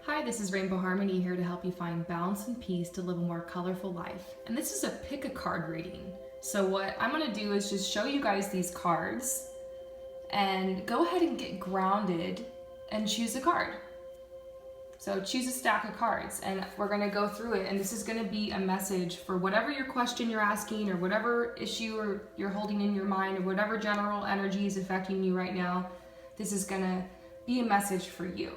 Hi, this is Rainbow Harmony here to help you find balance and peace to live a more colorful life. And this is a pick a card reading. So what I'm going to do is just show you guys these cards and go ahead and get grounded and choose a card. So choose a stack of cards and we're going to go through it, and this is going to be a message for whatever your question you're asking or whatever issue you're holding in your mind or whatever general energy is affecting you right now. This is going to be a message for you.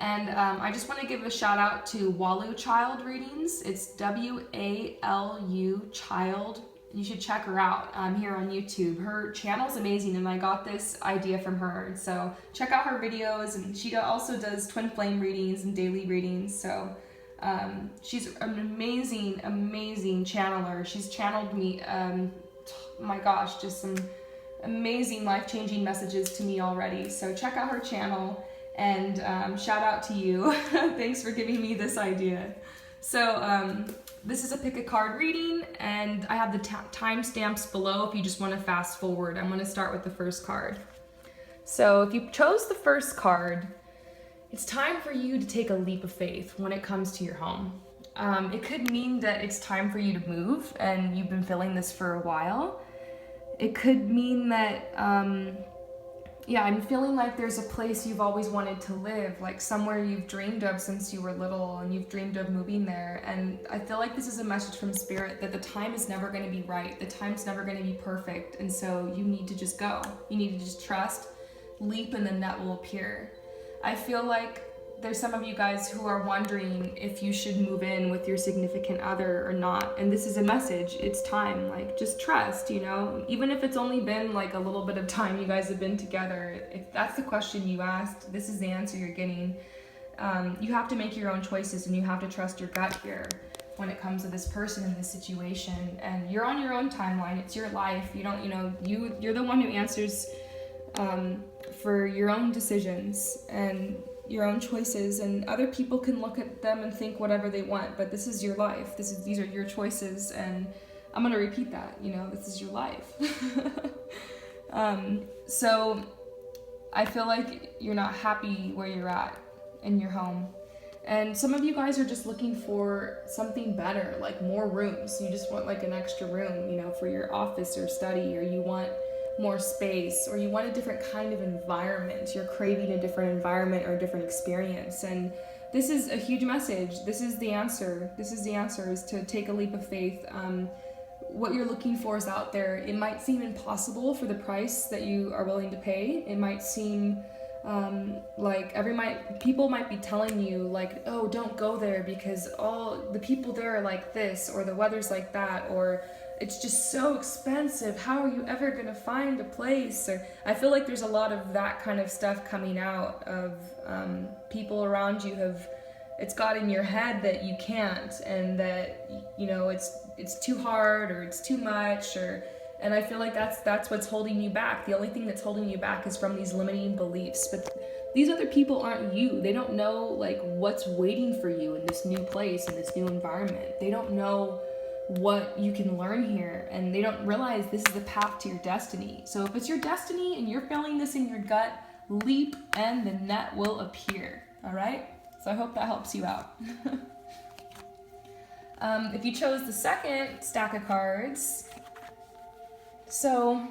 And I just want to give a shout out to Walu Child Readings. It's W-A-L-U Child. You should check her out here on YouTube. Her channel's amazing, and I got this idea from her. So check out her videos, and she also does twin flame readings and daily readings. So she's an amazing, amazing channeler. She's channeled me, my gosh, just some amazing life-changing messages to me already. So check out her channel. And shout out to you. Thanks for giving me this idea. So this is a pick a card reading, and I have the timestamps below if you just want to fast forward. I'm going to start with the first card. So if you chose the first card, it's time for you to take a leap of faith when it comes to your home. It could mean that it's time for you to move, and you've been feeling this for a while. It could mean that yeah, I'm feeling like there's a place you've always wanted to live, like somewhere you've dreamed of since you were little and you've dreamed of moving there. And I feel like this is a message from Spirit that the time is never going to be right. The time's never going to be perfect. And so you need to just go. You need to just trust, leap, and the net will appear. I feel like there's some of you guys who are wondering if you should move in with your significant other or not. And this is a message. It's time. Like, just trust, you know, even if it's only been like a little bit of time you guys have been together. If that's the question you asked, this is the answer you're getting. You have to make your own choices, and you have to trust your gut here when it comes to this person in this situation. And you're on your own timeline. It's your life. You don't, you're the one who answers for your own decisions and your own choices, and other people can look at them and think whatever they want, but this is your life. These are your choices, and I'm going to repeat that, this is your life. So I feel like you're not happy where you're at in your home. And some of you guys are just looking for something better, like more rooms. You just want like an extra room, for your office or study, or you want more space, or you want a different kind of environment. You're craving a different environment or a different experience. And this is a huge message. This is the answer. Is to take a leap of faith. What you're looking for is out there. It might seem impossible for the price that you are willing to pay. It might seem like people might be telling you like, oh, don't go there because all the people there are like this, or the weather's like that, or it's just so expensive. How are you ever going to find a place? Or I feel like there's a lot of that kind of stuff coming out of people around you it's got in your head that you can't, and that, it's too hard, or it's too much, and I feel like that's what's holding you back. The only thing that's holding you back is from these limiting beliefs. But these other people aren't you. They don't know like what's waiting for you in this new place, in this new environment. They don't know what you can learn here, and they don't realize this is the path to your destiny. So if it's your destiny and you're feeling this in your gut, leap and the net will appear. All right? So I hope that helps you out. If you chose the second stack of cards, so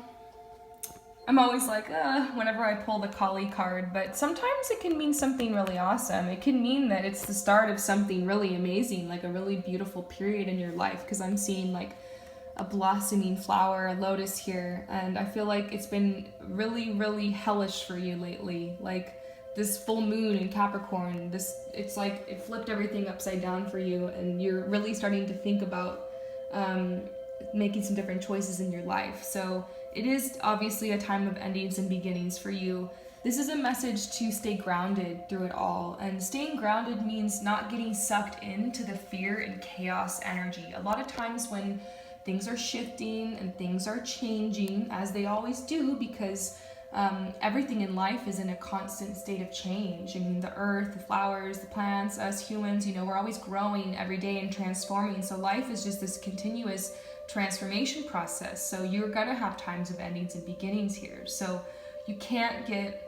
I'm always like, whenever I pull the Kali card, but sometimes it can mean something really awesome. It can mean that it's the start of something really amazing, like a really beautiful period in your life, because I'm seeing like a blossoming flower, a lotus here, and I feel like it's been really, really hellish for you lately. Like this full moon in Capricorn, it's like it flipped everything upside down for you, and you're really starting to think about making some different choices in your life. So it is obviously a time of endings and beginnings for you. This is a message to stay grounded through it all. And staying grounded means not getting sucked into the fear and chaos energy. A lot of times when things are shifting and things are changing, as they always do, because everything in life is in a constant state of change. I mean, the earth, the flowers, the plants, us humans, we're always growing every day and transforming. So life is just this continuous transformation process. So you're gonna have times of endings and beginnings here. So you can't get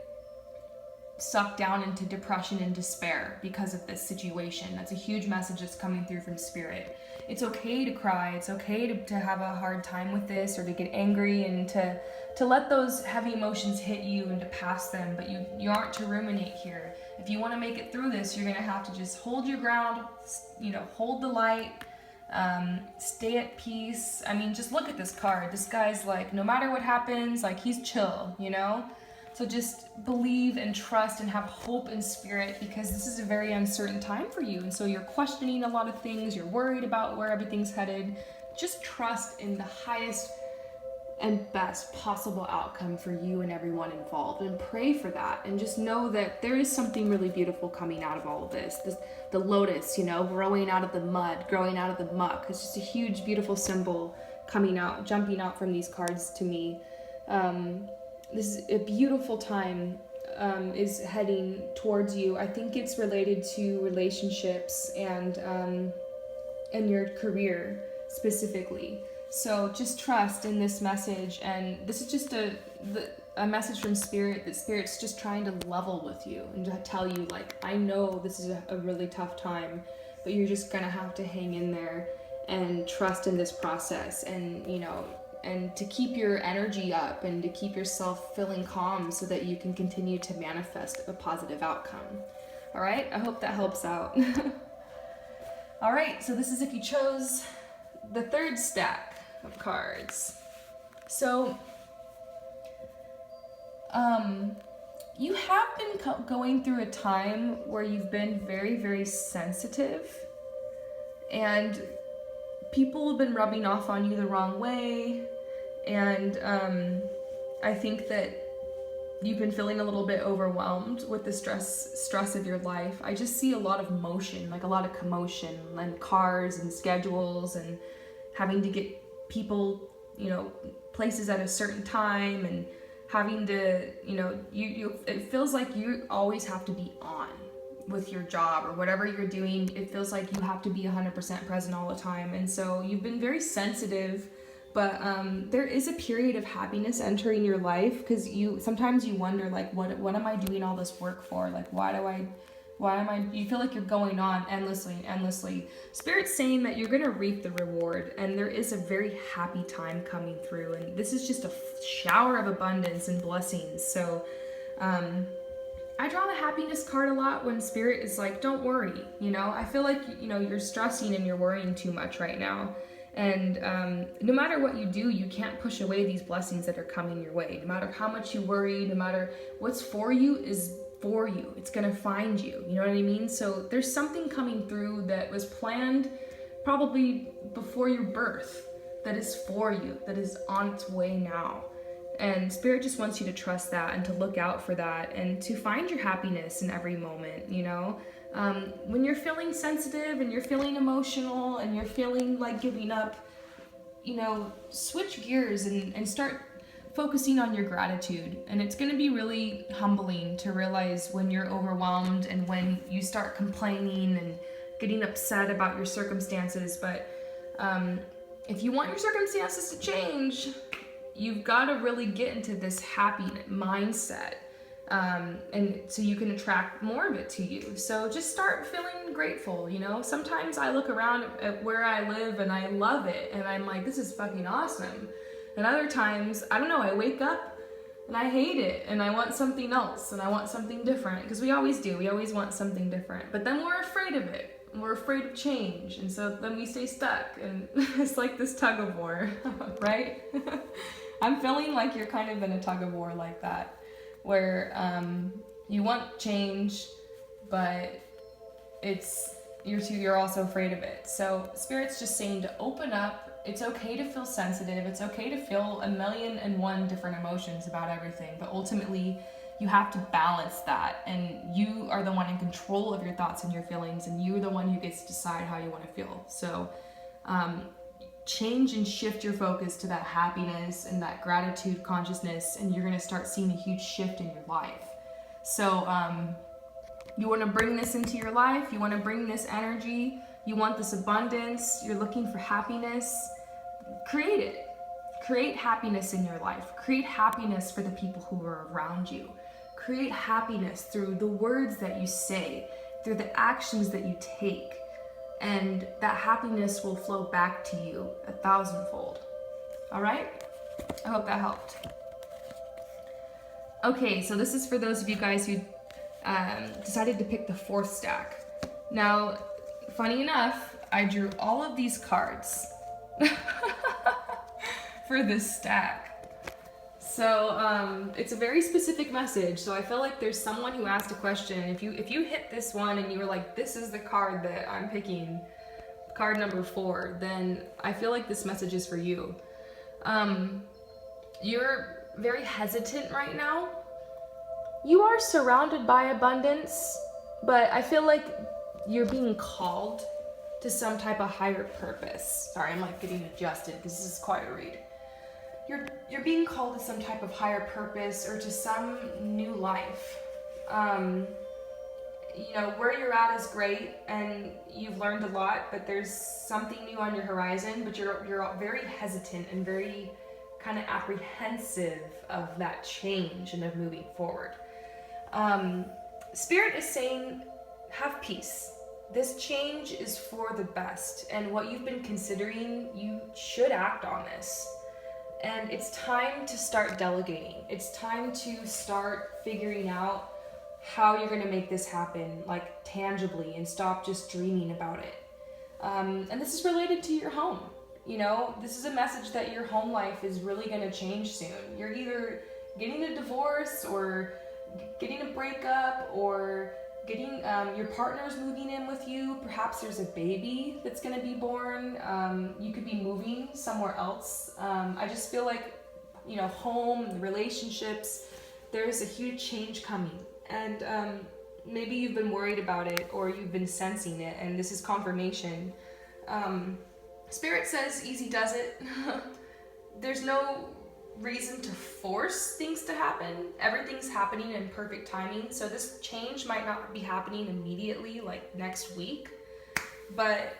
sucked down into depression and despair because of this situation. That's a huge message that's coming through from Spirit. It's okay to cry. It's okay to have a hard time with this, or to get angry, and to let those heavy emotions hit you and to pass them, but you aren't to ruminate here. If you want to make it through this, you're going to have to just hold your ground, hold the light, stay at peace. I mean, just look at this card. This guy's like, no matter what happens, like, he's chill, So just believe and trust and have hope in Spirit, because this is a very uncertain time for you. And so you're questioning a lot of things. You're worried about where everything's headed. Just trust in the highest and best possible outcome for you and everyone involved, and pray for that, and just know that there is something really beautiful coming out of all of this. The lotus, growing out of the mud, growing out of the muck. It's just a huge, beautiful symbol coming out, jumping out from these cards to me. This is a beautiful time, is heading towards you. I think it's related to relationships and your career specifically. So just trust in this message, and this is just a message from Spirit, that Spirit's just trying to level with you and to tell you, like, I know this is a really tough time, but you're just gonna have to hang in there and trust in this process, and and to keep your energy up and to keep yourself feeling calm so that you can continue to manifest a positive outcome. All right, I hope that helps out. All right, so this is if you chose the third stack of cards. So you have been going through a time where you've been very, very sensitive, and people have been rubbing off on you the wrong way, and I think that you've been feeling a little bit overwhelmed with the stress of your life. I just see a lot of motion, like a lot of commotion, and cars and schedules, and having to get people, places at a certain time, and having to, it feels like you always have to be on with your job or whatever you're doing. It feels like you have to be 100% present all the time. And so you've been very sensitive, but there is a period of happiness entering your life, because sometimes you wonder, like, what am I doing all this work for? Like, you feel like you're going on endlessly and endlessly. Spirit's saying that you're going to reap the reward, and there is a very happy time coming through, and this is just a shower of abundance and blessings. So I draw the happiness card a lot when Spirit is like, don't worry. I feel like you're stressing and you're worrying too much right now, and no matter what you do, you can't push away these blessings that are coming your way. No matter how much you worry, no matter what's for you is for you. It's gonna find you. You know what I mean? So there's something coming through that was planned probably before your birth, that is for you, that is on its way now. And Spirit just wants you to trust that, and to look out for that, and to find your happiness in every moment. When you're feeling sensitive and you're feeling emotional and you're feeling like giving up, switch gears and start focusing on your gratitude. And it's going to be really humbling to realize when you're overwhelmed and when you start complaining and getting upset about your circumstances. But if you want your circumstances to change, you've got to really get into this happy mindset, and so you can attract more of it to you. So just start feeling grateful. Sometimes I look around at where I live and I love it, and I'm like, this is fucking awesome. And other times, I don't know, I wake up and I hate it, and I want something else, and I want something different, because we always do. We always want something different, but then we're afraid of it. We're afraid of change, and so then we stay stuck, and it's like this tug of war, right? I'm feeling like you're kind of in a tug of war like that, where you want change, but you're also afraid of it. So Spirit's just saying to open up. It's okay to feel sensitive. It's okay to feel 1,000,001 different emotions about everything, but ultimately you have to balance that, and you are the one in control of your thoughts and your feelings, and you're the one who gets to decide how you want to feel. So change and shift your focus to that happiness and that gratitude consciousness, and you're going to start seeing a huge shift in your life. So you want to bring this into your life. You want to bring this energy. You want this abundance. You're looking for happiness. Create it. Create happiness in your life. Create happiness for the people who are around you. create happiness through the words that you say, through the actions that you take, and that happiness will flow back to you 1,000-fold. All right? I hope that helped. Okay, so this is for those of you guys who decided to pick the 4th stack. Now, funny enough, I drew all of these cards for this stack. So it's a very specific message. So I feel like there's someone who asked a question. If you hit this one and you were like, this is the card that I'm picking, card number 4, then I feel like this message is for you. You're very hesitant right now. You are surrounded by abundance, but I feel like you're being called to some type of higher purpose. Sorry, I'm like getting adjusted because this is quite a read. You're being called to some type of higher purpose or to some new life. You know, where you're at is great and you've learned a lot, but there's something new on your horizon, but you're very hesitant and very kind of apprehensive of that change and of moving forward. Spirit is saying, have peace. This change is for the best, and what you've been considering, you should act on this. And it's time to start delegating. It's time to start figuring out how you're going to make this happen, like tangibly, and stop just dreaming about it. And this is related to your home. You know, this is a message that your home life is really going to change soon. You're either getting a divorce or getting a breakup or getting your partner's moving in with you. Perhaps there's a baby that's going to be born. You could be moving somewhere else. I just feel like, you know, home, relationships, there's a huge change coming. And maybe you've been worried about it or you've been sensing it, and this is confirmation. Spirit says easy does it. There's no reason to force things to happen. Everything's happening in perfect timing. So this change might not be happening immediately, like next week, but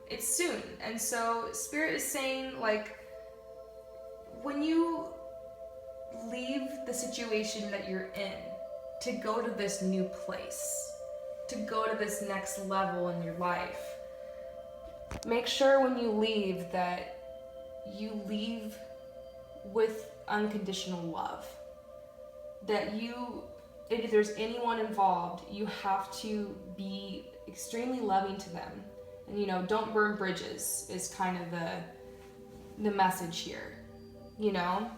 it's soon. And so Spirit is saying, like, when you leave the situation that you're in to go to this new place, to go to this next level in your life, make sure when you leave that you leave with unconditional love. That if there's anyone involved, you have to be extremely loving to them. And, you know, don't burn bridges is kind of the message here, you know?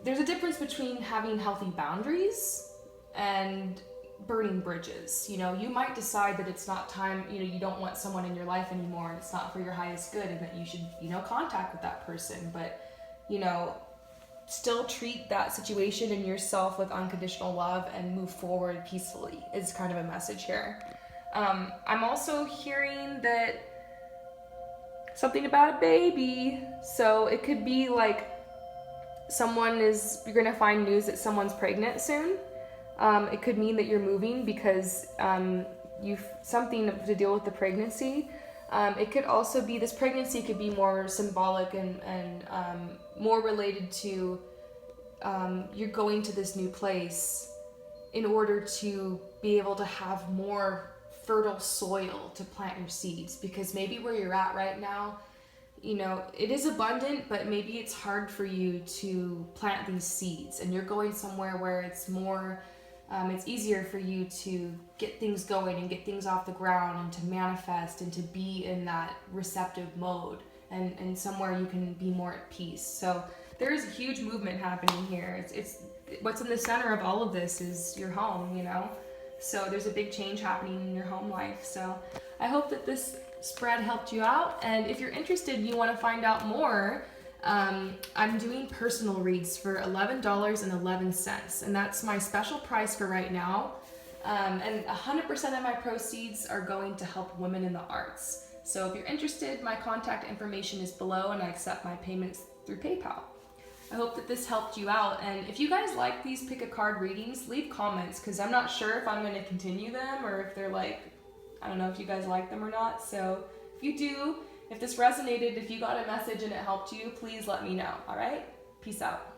There's a difference between having healthy boundaries and burning bridges. You know, you might decide that it's not time, you know, you don't want someone in your life anymore and it's not for your highest good, and that you should, you know, contact with that person, but, you know, still treat that situation and yourself with unconditional love and move forward peacefully is kind of a message here. I'm also hearing that something about a baby. So it could be like you're gonna find news that someone's pregnant soon. It could mean that you're moving because you've something to deal with the pregnancy. It could also be, this pregnancy could be more symbolic and more related to you're going to this new place in order to be able to have more fertile soil to plant your seeds, because maybe where you're at right now, you know, it is abundant, but maybe it's hard for you to plant these seeds, and you're going somewhere where it's more it's easier for you to get things going and get things off the ground and to manifest and to be in that receptive mode, and somewhere you can be more at peace. So there is a huge movement happening here. It's what's in the center of all of this is your home, you know? So there's a big change happening in your home life. So I hope that this spread helped you out. And if you're interested and you want to find out more, I'm doing personal reads for $11.11, and that's my special price for right now. And 100% of my proceeds are going to help women in the arts. So if you're interested, my contact information is below, and I accept my payments through PayPal. I hope that this helped you out. And if you guys like these pick a card readings, leave comments, because I'm not sure if I'm going to continue them or if they're like, I don't know if you guys like them or not. So if you do, if this resonated, if you got a message and it helped you, please let me know. All right? Peace out.